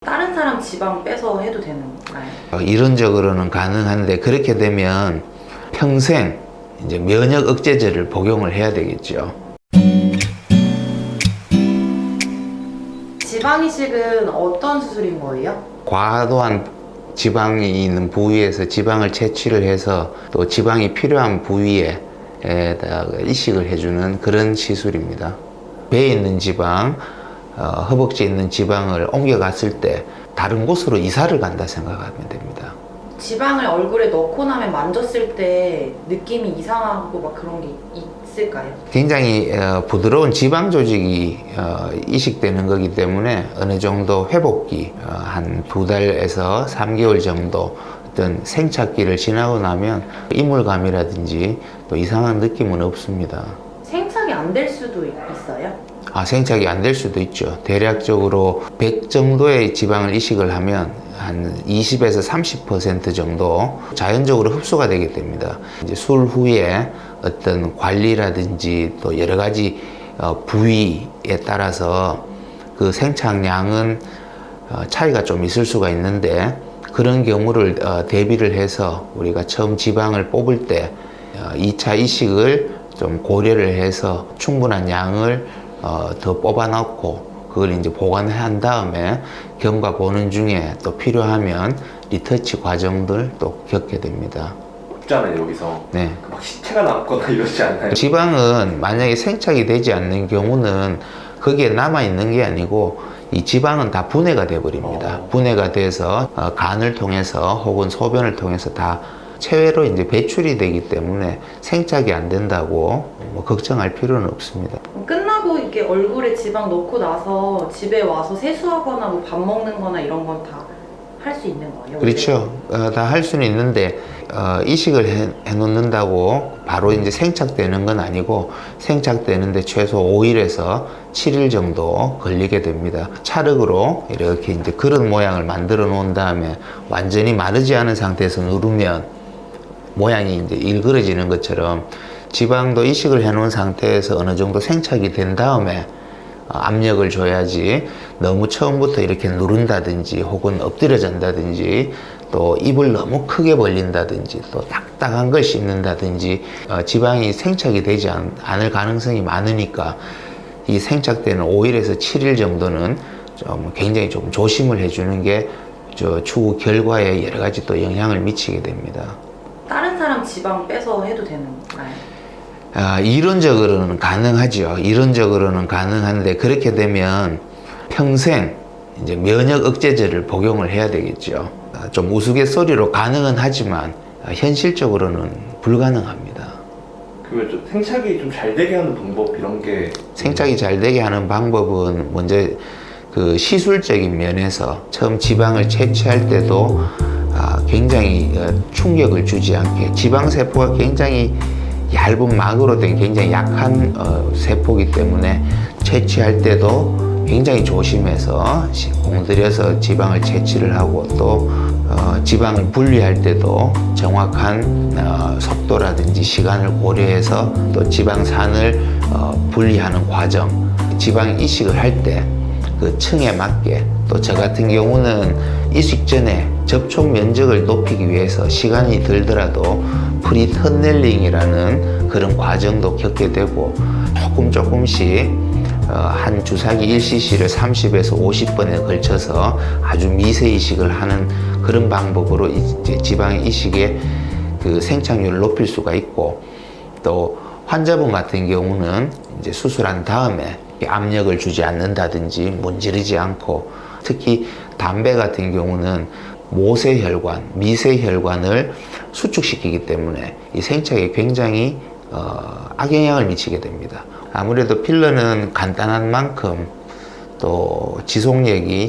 다른 사람 지방 빼서 해도 되는 건가요? 이론적으로는 가능한데 그렇게 되면 평생 이제 면역 억제제를 복용을 해야 되겠죠. 지방 이식은 어떤 수술인 거예요? 과도한 지방이 있는 부위에서 지방을 채취를 해서 또 지방이 필요한 부위에 이식을 해주는 그런 시술입니다. 배에 있는 지방, 허벅지에 있는 지방을 옮겨갔을 때 다른 곳으로 이사를 간다 생각하면 됩니다. 지방을 얼굴에 넣고 나면 만졌을 때 느낌이 이상하고 막 그런 게 있을까요? 굉장히 부드러운 지방 조직이 이식되는 거기 때문에 어느 정도 회복기 한 2달에서 3개월 정도 어떤 생착기를 지나고 나면 이물감이라든지 또 이상한 느낌은 없습니다. 생착이 안 될 수도 있어요? 생착이 안 될 수도 있죠. 대략적으로 100 정도의 지방을 이식을 하면 한 20에서 30% 정도 자연적으로 흡수가 되게 됩니다. 이제 술 후에 어떤 관리라든지 또 여러 가지 부위에 따라서 그 생착량은 차이가 좀 있을 수가 있는데 그런 경우를 대비를 해서 우리가 처음 지방을 뽑을 때 2차 이식을 좀 고려를 해서 충분한 양을 더 뽑아 넣고 그걸 이제 보관한 다음에 경과 보는 중에 또 필요하면 리터치 과정들 또 겪게 됩니다. 없잖아요 여기서. 네. 막 시체가 남거나 이러지 않나요? 지방은 만약에 생착이 되지 않는 경우는 거기에 남아 있는 게 아니고 이 지방은 다 분해가 돼 버립니다. 분해가 돼서 간을 통해서 혹은 소변을 통해서 다 체외로 이제 배출이 되기 때문에 생착이 안 된다고 뭐 걱정할 필요는 없습니다. 끝나고 이렇게 얼굴에 지방 넣고 나서 집에 와서 세수하거나 뭐 밥 먹는 거나 이런 건 다 할 수 있는 거예요? 그렇죠. 다 할 수는 있는데 이식을 해 놓는다고 바로 이제 생착되는 건 아니고 생착되는데 최소 5일에서 7일 정도 걸리게 됩니다. 찰흙으로 이렇게 이제 그릇 모양을 만들어 놓은 다음에 완전히 마르지 않은 상태에서 누르면 모양이 이제 일그러지는 것처럼 지방도 이식을 해 놓은 상태에서 어느 정도 생착이 된 다음에 압력을 줘야지 너무 처음부터 이렇게 누른다든지 혹은 엎드려 잔다든지 또 입을 너무 크게 벌린다든지 또 딱딱한 걸 씹는다든지 지방이 생착이 되지 않을 가능성이 많으니까 이 생착되는 5일에서 7일 정도는 좀 굉장히 좀 조심을 해주는 게 추후 결과에 여러 가지 또 영향을 미치게 됩니다. 다른 사람 지방 빼서 해도 되는 건가요? 이론적으로는 가능하죠. 이론적으로는 가능한데 그렇게 되면 평생 이제 면역 억제제를 복용을 해야 되겠죠. 좀 우스갯소리로 가능은 하지만 현실적으로는 불가능합니다. 그러면 좀 생착이 좀 잘 되게 하는 방법 이런 게 생착이 잘 되게 하는 방법은 먼저 그 시술적인 면에서 처음 지방을 채취할 때도 굉장히 충격을 주지 않게 지방세포가 굉장히 얇은 막으로 된 굉장히 약한 세포이기 때문에 채취할 때도 굉장히 조심해서 공들여서 지방을 채취를 하고 또 지방을 분리할 때도 정확한 속도라든지 시간을 고려해서 또 지방산을 분리하는 과정, 지방 이식을 할 때 그 층에 맞게 또 저 같은 경우는 이식 전에 접촉 면적을 높이기 위해서 시간이 들더라도 프리 터넬링이라는 그런 과정도 겪게 되고 조금씩 한 주사기 1cc를 30에서 50번에 걸쳐서 아주 미세 이식을 하는 그런 방법으로 이제 지방 이식의 그 생착률을 높일 수가 있고 또 환자분 같은 경우는 이제 수술한 다음에 압력을 주지 않는다든지 문지르지 않고 특히 담배 같은 경우는 모세혈관, 미세혈관을 수축시키기 때문에 이 생착에 굉장히 악영향을 미치게 됩니다. 아무래도 필러는 간단한 만큼 또 지속력이